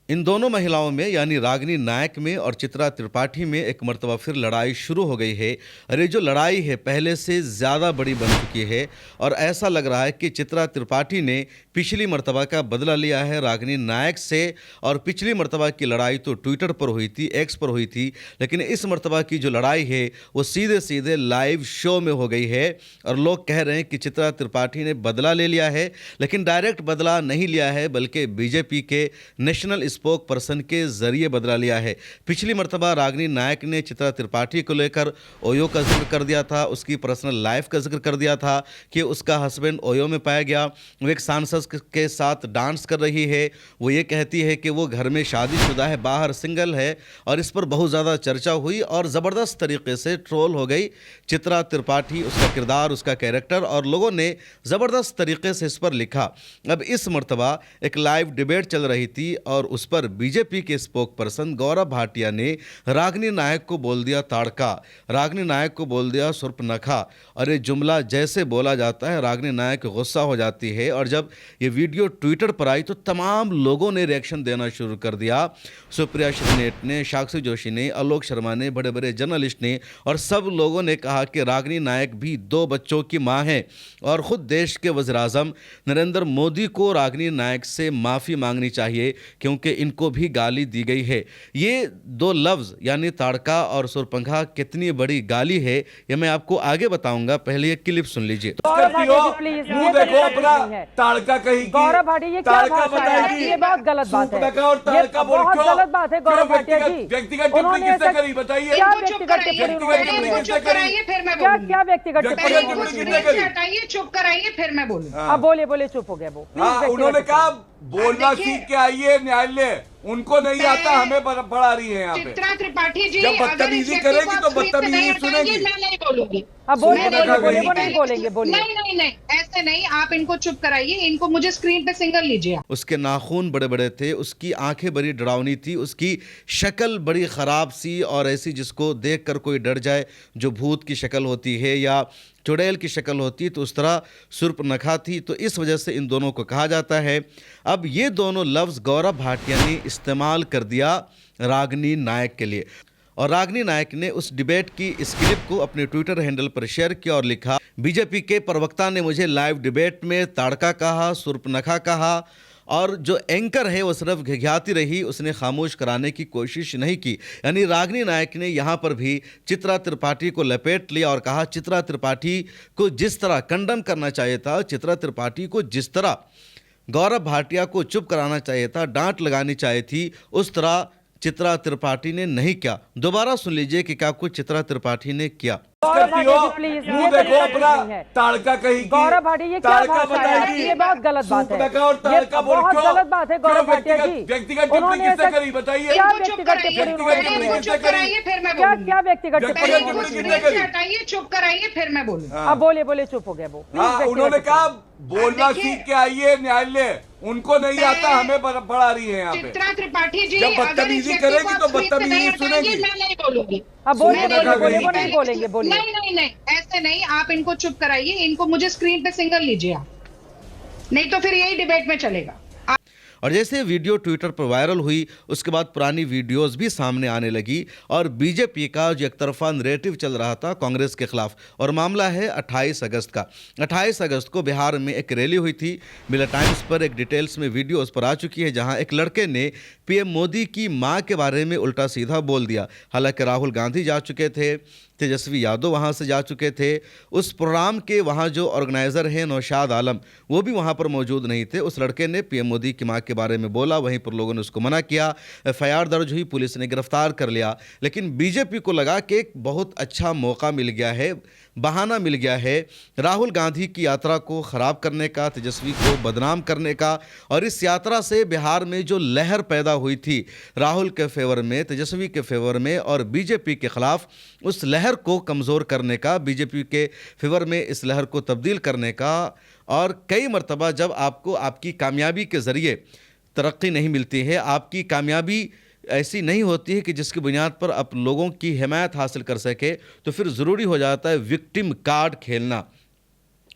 इन दोनों महिलाओं में यानी रागिनी नायक में और चित्रा त्रिपाठी में एक मर्तबा फिर लड़ाई शुरू हो गई है। और ये जो लड़ाई है पहले से ज़्यादा बड़ी बन चुकी है और ऐसा लग रहा है कि चित्रा त्रिपाठी ने पिछली मर्तबा का बदला लिया है रागिनी नायक से। और पिछली मर्तबा की लड़ाई तो ट्विटर पर हुई थी, एक्स पर हुई थी, लेकिन इस मर्तबा की जो लड़ाई है वो सीधे सीधे लाइव शो में हो गई है। और लोग कह रहे हैं कि चित्रा त्रिपाठी ने बदला ले लिया है, लेकिन डायरेक्ट बदला नहीं लिया है बल्कि बीजेपी के नेशनल स्पोक पर्सन के जरिए बदला लिया है। पिछली मर्तबा रागिनी नायक ने चित्रा त्रिपाठी को लेकर ओयो का जिक्र कर दिया था, उसकी पर्सनल लाइफ का जिक्र कर दिया था कि उसका हस्बैंड ओयो में पाया गया, वो एक सांसद के साथ डांस कर रही है, वो ये कहती है कि वो घर में शादीशुदा है, बाहर सिंगल है। और इस पर बहुत ज़्यादा चर्चा हुई और ज़बरदस्त तरीके से ट्रोल हो गई चित्रा त्रिपाठी, उसका किरदार, उसका कैरेक्टर, और लोगों ने ज़बरदस्त तरीके से इस पर लिखा। अब इस मर्तबा एक लाइव डिबेट चल रही थी और उस पर बीजेपी के स्पोक पर्सन गौरव भाटिया ने रागिनी नायक को बोल दिया ताड़का, रागिनी नायक को बोल दिया सुर्पनखा। और ये जुमला जैसे बोला जाता है रागिनी नायक गुस्सा हो जाती है। और जब ये वीडियो ट्विटर पर आई तो तमाम लोगों ने रिएक्शन देना शुरू कर दिया। सुप्रिया श्रीनेट ने, साक्षी जोशी ने, आलोक शर्मा ने, बड़े बड़े जर्नलिस्ट ने, और सब लोगों ने कहा कि रागिनी नायक भी 2 बच्चों की मां है और ख़ुद देश के वज़ीर-ए-आज़म नरेंद्र मोदी को रागिनी नायक से माफ़ी मांगनी चाहिए क्योंकि इनको भी गाली दी गई है। ये 2 लफ्ज़ यानी ताड़का और सुरपंखा कितनी बड़ी गाली है ये मैं आपको आगे बताऊंगा, पहले ये क्लिप सुन लीजिए। मुंह देखो अपना, ताड़का कहीं की, गौरव भाटिया ये क्या भाषा है? ये बहुत गलत बात है, ये बहुत गलत बात है गौरव भाटिया जी। व्यक्तिगत टिप्पणी किसने करी बताइए? क्या व्यक्तिगत टिप्पणी? क्या व्यक्तिगत टिप्पणी? हटाइए, चुप कराइए, फिर मैं बोलूँ। अब बोलिए, चुप हो गया वो। उन्होंने कहा बोलना सीख के आइए न्यायालय, उनको नहीं आता, हमें पढ़ा रही है यहाँ पे। चित्रा त्रिपाठी जी जब बदतमीजी करेगी तो बदतमीजी सुनेगी। मैं नहीं बोलूंगी। अब बोलिए, वो नहीं बोलेंगे, बोलिए। नहीं, ऐसे नहीं, आप इनको चुप कराइए, इनको मुझे स्क्रीन पे सिंगल लीजिए। उसके नाखून बड़े बड़े थे, उसकी आंखें बड़ी डरावनी थी, उसकी शक्ल बड़ी ख़राब सी और ऐसी जिसको देखकर कोई डर जाए, जो भूत की शक्ल होती है या चुड़ैल की शक्ल होती है, तो उस तरह सुर्पनखा थी। तो इस वजह से इन दोनों को कहा जाता है। अब ये दोनों लफ्ज़ गौरव भाटिया ने इस्तेमाल कर दिया रागिनी नायक के लिए, और रागिनी नायक ने उस डिबेट की इस क्लिप को अपने ट्विटर हैंडल पर शेयर किया और लिखा, बीजेपी के प्रवक्ता ने मुझे लाइव डिबेट में ताड़का कहा, सुर्पनखा कहा, और जो एंकर है वो सिर्फ घिघियाती रही, उसने खामोश कराने की कोशिश नहीं की। यानी रागिनी नायक ने यहाँ पर भी चित्रा त्रिपाठी को लपेट लिया और कहा चित्रा त्रिपाठी को जिस तरह कंडम करना चाहिए था, चित्रा त्रिपाठी को जिस तरह गौरव भाटिया को चुप कराना चाहिए था, डांट लगानी चाहिए थी, उस तरह चित्रा त्रिपाठी ने नहीं किया। दोबारा सुन लीजिए कि क्या कुछ चित्रा त्रिपाठी ने किया। मुंह देखो अपना, ताड़का कहीं की, गौरव भाटिया ये क्या भाषा है? ये बहुत गलत बात है, ये बहुत गलत बात है गौरव भाटिया जी। व्यक्तिगत टिप्पणी किसने करी बताइए? क्या व्यक्तिगत टिप्पणी? क्या व्यक्तिगत टिप्पणी? हटाइए, चुप कराइए, फिर मैं बोलूँ। अब बोलिए, चुप हो गया वो। उन्होंने कहा बोलना सीख के आइए न्यायालय, उनको नहीं आता, हमें पढ़ा रही है यहाँ पे। चित्रा त्रिपाठी जी जब बदतमीजी करेगी तो बदतमीजी सुनेगी। मैं नहीं बोलूंगी। अब बोलिए, वो नहीं बोलेंगे, बोलिए। नहीं, ऐसे नहीं, आप इनको चुप कराइए, इनको मुझे स्क्रीन पे सिंगल लीजिए आप, नहीं तो फिर यही डिबेट में चलेगा। और जैसे वीडियो ट्विटर पर वायरल हुई उसके बाद पुरानी वीडियोस भी सामने आने लगी और बीजेपी का जो एक तरफा नैरेटिव चल रहा था कांग्रेस के खिलाफ। और मामला है 28 अगस्त का। 28 अगस्त को बिहार में एक रैली हुई थी। मिला टाइम्स पर एक डिटेल्स में वीडियो उस पर आ चुकी है जहां एक लड़के ने पीएम मोदी की मां के बारे में उल्टा सीधा बोल दिया। हालांकि राहुल गांधी जा चुके थे, तेजस्वी यादव वहाँ से जा चुके थे, उस प्रोग्राम के वहाँ जो ऑर्गेनाइज़र हैं नौशाद आलम वो भी वहाँ पर मौजूद नहीं थे। उस लड़के ने पीएम मोदी की मां के बारे में बोला, वहीं पर लोगों ने उसको मना किया, एफआईआर दर्ज हुई, पुलिस ने गिरफ्तार कर लिया। लेकिन बीजेपी को लगा कि एक बहुत अच्छा मौका मिल गया है, बहाना मिल गया है राहुल गांधी की यात्रा को ख़राब करने का, तेजस्वी को बदनाम करने का। और इस यात्रा से बिहार में जो लहर पैदा हुई थी राहुल के फेवर में, तेजस्वी के फेवर में और बीजेपी के ख़िलाफ़, उस लहर को कमज़ोर करने का, बीजेपी के फेवर में इस लहर को तब्दील करने का। और कई मरतबा जब आपको आपकी कामयाबी के ज़रिए तरक्की नहीं मिलती है, आपकी कामयाबी ऐसी नहीं होती है कि जिसकी बुनियाद पर आप लोगों की हिमायत हासिल कर सके, तो फिर ज़रूरी हो जाता है विक्टिम कार्ड खेलना।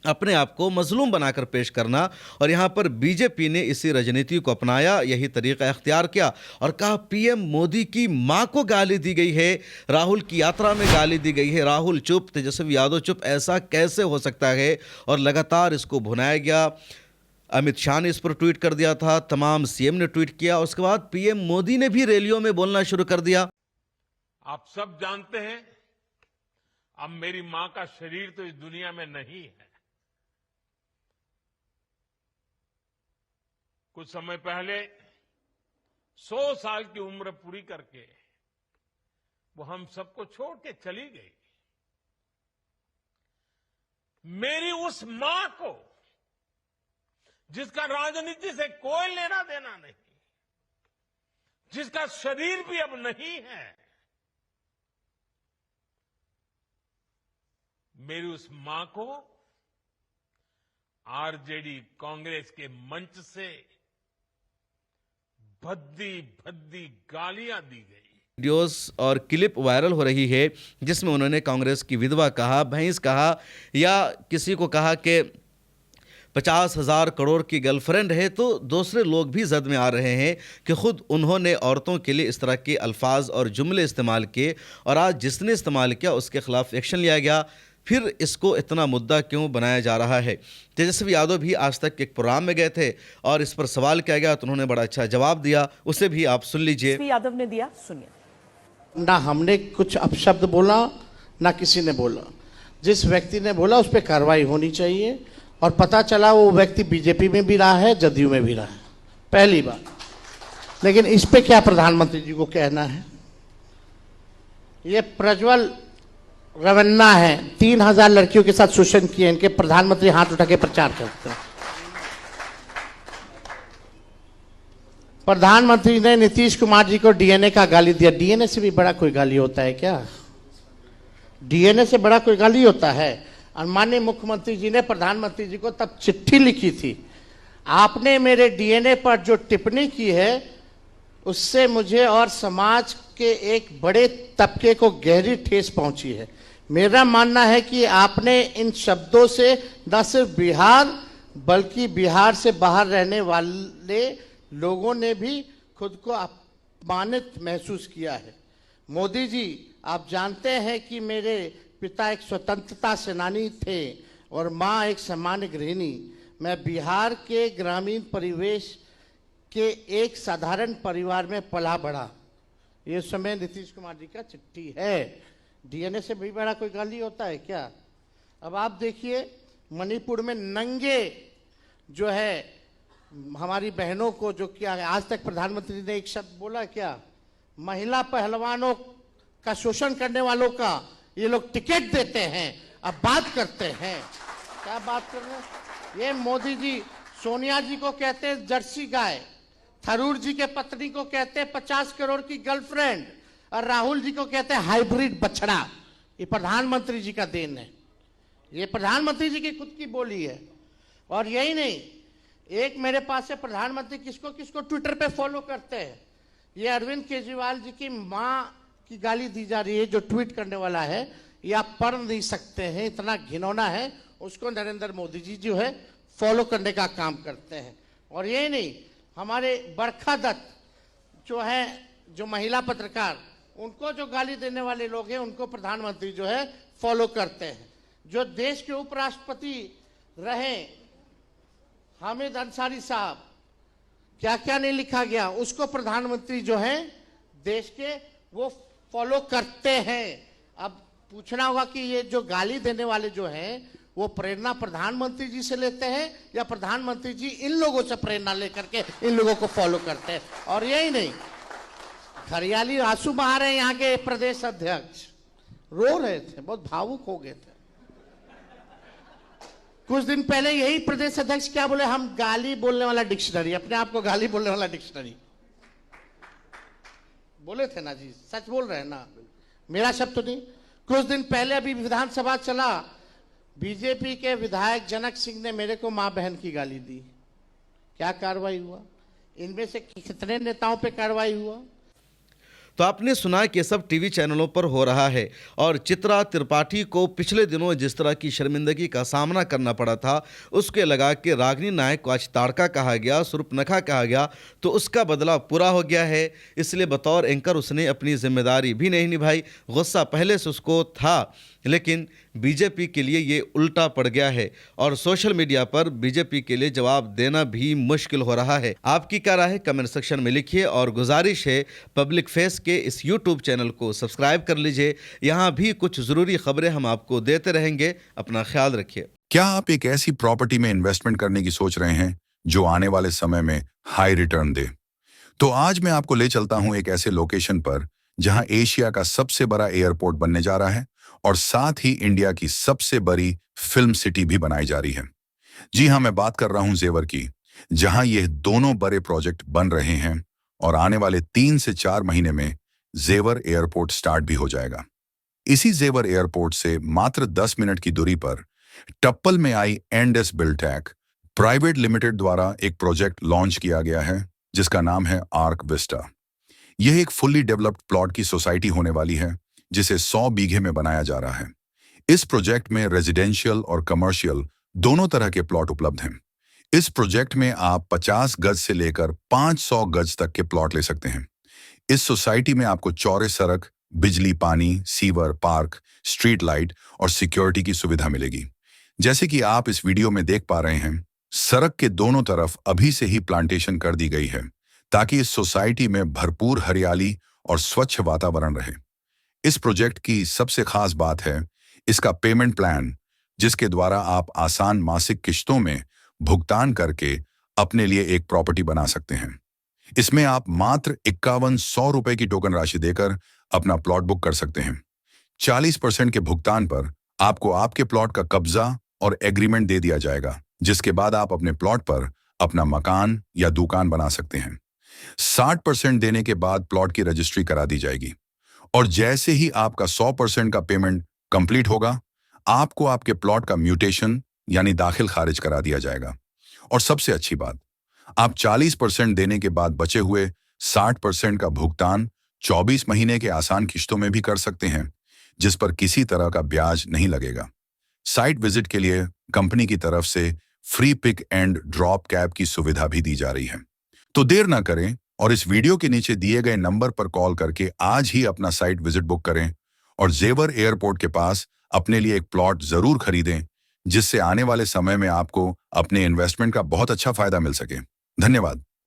अपने आप को मजलूम बनाकर पेश करना। और यहाँ पर बीजेपी ने इसी राजनीति को अपनाया, यही तरीका इख्तियार किया और कहा पीएम मोदी की मां को गाली दी गई है, राहुल की यात्रा में गाली दी गई है, राहुल चुप, तेजस्वी यादव चुप, ऐसा कैसे हो सकता है। और लगातार इसको भुनाया गया। अमित शाह ने इस पर ट्वीट कर दिया था, तमाम सीएम ने ट्वीट किया, उसके बाद पीएम मोदी ने भी रैलियों में बोलना शुरू कर दिया। आप सब जानते हैं, अब मेरी मां का शरीर तो इस दुनिया में नहीं है। कुछ समय पहले 100 साल की उम्र पूरी करके वो हम सबको छोड़ के चली गई। मेरी उस मां को, जिसका राजनीति से कोई लेना देना नहीं, जिसका शरीर भी अब नहीं है, मेरी उस मां को आरजेडी कांग्रेस के मंच से भद्दी भद्दी गालियां दी गई। वीडियोस और क्लिप वायरल हो रही है जिसमें उन्होंने कांग्रेस की विधवा कहा, भैंस कहा, या किसी को कहा कि 50,000 करोड़ की गर्लफ्रेंड है। तो दूसरे लोग भी जद में आ रहे हैं कि खुद उन्होंने औरतों के लिए इस तरह के अल्फाज और जुमले इस्तेमाल किए और आज जिसने इस्तेमाल किया उसके खिलाफ एक्शन लिया गया। फिर इसको इतना मुद्दा क्यों बनाया जा रहा है। तेजस्वी यादव भी आज तक एक प्रोग्राम में गए थे और इस पर सवाल किया गया तो उन्होंने बड़ा अच्छा जवाब दिया, उसे भी आप सुन लीजिए। यादव ने दिया, सुनिए। ना हमने कुछ अपशब्द बोला, ना किसी ने बोला। जिस व्यक्ति ने बोला उस पर कार्रवाई होनी चाहिए। और पता चला वो व्यक्ति बीजेपी में भी रहा है, जदयू में भी रहा है, पहली बात। लेकिन इस पे क्या प्रधानमंत्री जी को कहना है। ये प्रज्वल रवन्ना है, 3000 लड़कियों के साथ शोषण किए, इनके प्रधानमंत्री हाथ उठा के प्रचार करते हैं। प्रधानमंत्री ने नीतीश कुमार जी को डीएनए का गाली दिया। डीएनए से भी बड़ा कोई गाली होता है क्या? डीएनए से बड़ा कोई गाली होता है? और माननीय मुख्यमंत्री जी ने प्रधानमंत्री जी को तब चिट्ठी लिखी थी, आपने मेरे डीएनए पर जो टिप्पणी की है उससे मुझे और समाज के एक बड़े तबके को गहरी ठेस पहुंची है। मेरा मानना है कि आपने इन शब्दों से न सिर्फ बिहार बल्कि बिहार से बाहर रहने वाले लोगों ने भी खुद को अपमानित महसूस किया है। मोदी जी, आप जानते हैं कि मेरे पिता एक स्वतंत्रता सेनानी थे और माँ एक सामान्य गृहिणी। मैं बिहार के ग्रामीण परिवेश के एक साधारण परिवार में पला बढ़ा। ये समय नीतीश कुमार जी का चिट्ठी है। डीएनए से भी बड़ा कोई गाली होता है क्या? अब आप देखिए, मणिपुर में नंगे जो है हमारी बहनों को, जो किया है, आज तक प्रधानमंत्री ने एक शब्द बोला क्या? महिला पहलवानों का शोषण करने वालों का ये लोग टिकट देते हैं, अब बात करते हैं। क्या बात कर रहे हैं? ये मोदी जी सोनिया जी को कहते हैं जर्सी गाय, थरूर जी के पत्नी को कहते हैं 50 करोड़ की गर्लफ्रेंड, और राहुल जी को कहते हैं हाइब्रिड बछड़ा। ये प्रधानमंत्री जी का देन है, ये प्रधानमंत्री जी की खुद की बोली है। और यही नहीं, एक मेरे पास से प्रधानमंत्री किसको किसको ट्विटर पे फॉलो करते हैं। ये अरविंद केजरीवाल जी की माँ की गाली दी जा रही है, जो ट्वीट करने वाला है, ये आप पढ़ नहीं सकते हैं, इतना घिनौना है। उसको नरेंद्र मोदी जी जो है फॉलो करने का काम करते हैं। और यही नहीं, हमारे बरखा दत्त जो है, जो महिला पत्रकार, उनको जो गाली देने वाले लोग हैं उनको प्रधानमंत्री जो है फॉलो करते हैं। जो देश के उपराष्ट्रपति रहे हामिद अंसारी साहब, क्या क्या नहीं लिखा गया, उसको प्रधानमंत्री जो है देश के वो फॉलो करते हैं। अब पूछना होगा कि ये जो गाली देने वाले जो हैं वो प्रेरणा प्रधानमंत्री जी से लेते हैं या प्रधानमंत्री जी इन लोगों से प्रेरणा लेकर के इन लोगों को फॉलो करते हैं। और यही नहीं, हरियाली आंसू बहा रहे हैं यहाँ के प्रदेश अध्यक्ष, रो रहे थे, बहुत भावुक हो गए थे। कुछ दिन पहले यही प्रदेश अध्यक्ष क्या बोले, हम गाली बोलने वाला डिक्शनरी, अपने आप को गाली बोलने वाला डिक्शनरी बोले थे ना जी, सच बोल रहे हैं ना, मेरा शब्द तो नहीं। कुछ दिन पहले अभी विधानसभा चला, बीजेपी के विधायक जनक सिंह ने मेरे को मां बहन की गाली दी। क्या कार्रवाई हुआ? इनमें से कितने नेताओं पे कार्रवाई हुआ? तो आपने सुना कि ये सब टीवी चैनलों पर हो रहा है और चित्रा त्रिपाठी को पिछले दिनों जिस तरह की शर्मिंदगी का सामना करना पड़ा था, उसके लगा कि रागिनी नायक को आज ताड़का कहा गया, सुर्पनखा कहा गया, तो उसका बदला पूरा हो गया है। इसलिए बतौर एंकर उसने अपनी जिम्मेदारी भी नहीं निभाई। गुस्सा पहले से उसको था, लेकिन बीजेपी के लिए ये उल्टा पड़ गया है और सोशल मीडिया पर बीजेपी के लिए जवाब देना भी मुश्किल हो रहा है। आपकी क्या राय है कमेंट सेक्शन में लिखिए और गुजारिश है पब्लिक फेस के इस यूट्यूब चैनल को सब्सक्राइब कर लीजिए। यहाँ भी कुछ ज़रूरी खबरें हम आपको देते रहेंगे। अपना ख्याल रखिए। क्या आप एक ऐसी प्रॉपर्टी में इन्वेस्टमेंट करने की सोच रहे हैं जो आने वाले समय में हाई रिटर्न दे? तो आज मैं आपको ले चलता हूं एक ऐसे लोकेशन पर जहां एशिया का सबसे बड़ा एयरपोर्ट बनने जा रहा है और साथ ही इंडिया की सबसे बड़ी फिल्म सिटी भी बनाई जा रही है। जी हां, मैं बात कर रहा हूं जेवर की, जहां ये दोनों बड़े प्रोजेक्ट बन रहे हैं और आने वाले 3 से 4 महीने में जेवर एयरपोर्ट स्टार्ट भी हो जाएगा। इसी जेवर एयरपोर्ट से मात्र 10 मिनट की दूरी पर टप्पल में आई एंडेस बिल्टेक प्राइवेट लिमिटेड द्वारा एक प्रोजेक्ट लॉन्च किया गया है जिसका नाम है आर्क विस्टा। यह एक फुल्ली डेवलप्ड प्लॉट की सोसाइटी होने वाली है जिसे 100 बीघे में बनाया जा रहा है। इस प्रोजेक्ट में रेजिडेंशियल और कमर्शियल दोनों तरह के प्लॉट उपलब्ध हैं। इस प्रोजेक्ट में आप 50 गज से लेकर 500 गज तक के प्लॉट ले सकते हैं। इस सोसाइटी में आपको चौड़े सड़क, बिजली, पानी, सीवर, पार्क, स्ट्रीट लाइट और सिक्योरिटी की सुविधा मिलेगी। जैसे कि आप इस वीडियो में देख पा रहे हैं, सड़क के दोनों तरफ अभी से ही प्लांटेशन कर दी गई है ताकि इस सोसाइटी में भरपूर हरियाली और स्वच्छ वातावरण रहे। इस प्रोजेक्ट की सबसे खास बात है इसका पेमेंट प्लान, जिसके द्वारा आप आसान मासिक किश्तों में भुगतान करके अपने लिए एक प्रॉपर्टी बना सकते हैं। इसमें आप मात्र 5100 रुपए की टोकन राशि देकर अपना प्लॉट बुक कर सकते हैं। 40% के भुगतान पर आपको आपके प्लॉट का कब्जा और एग्रीमेंट दे दिया जाएगा, जिसके बाद आप अपने प्लॉट पर अपना मकान या दुकान बना सकते हैं। 60% देने के बाद प्लॉट की रजिस्ट्री करा दी जाएगी और जैसे ही आपका 100% का पेमेंट कंप्लीट होगा, आपको आपके प्लॉट का म्यूटेशन यानी दाखिल खारिज करा दिया जाएगा। और सबसे अच्छी बात, आप 40% देने के बाद बचे हुए 60% का भुगतान 24 महीने के आसान किश्तों में भी कर सकते हैं, जिस पर किसी तरह का ब्याज नहीं लगेगा। साइट विजिट के लिए कंपनी की तरफ से free pick and drop cab की सुविधा भी दी जा रही है। तो देर ना करें और इस वीडियो के नीचे दिए गए नंबर पर कॉल करके आज ही अपना साइट विजिट बुक करें और जेवर एयरपोर्ट के पास अपने लिए एक प्लॉट जरूर खरीदें, जिससे आने वाले समय में आपको अपने इन्वेस्टमेंट का बहुत अच्छा फायदा मिल सके। धन्यवाद।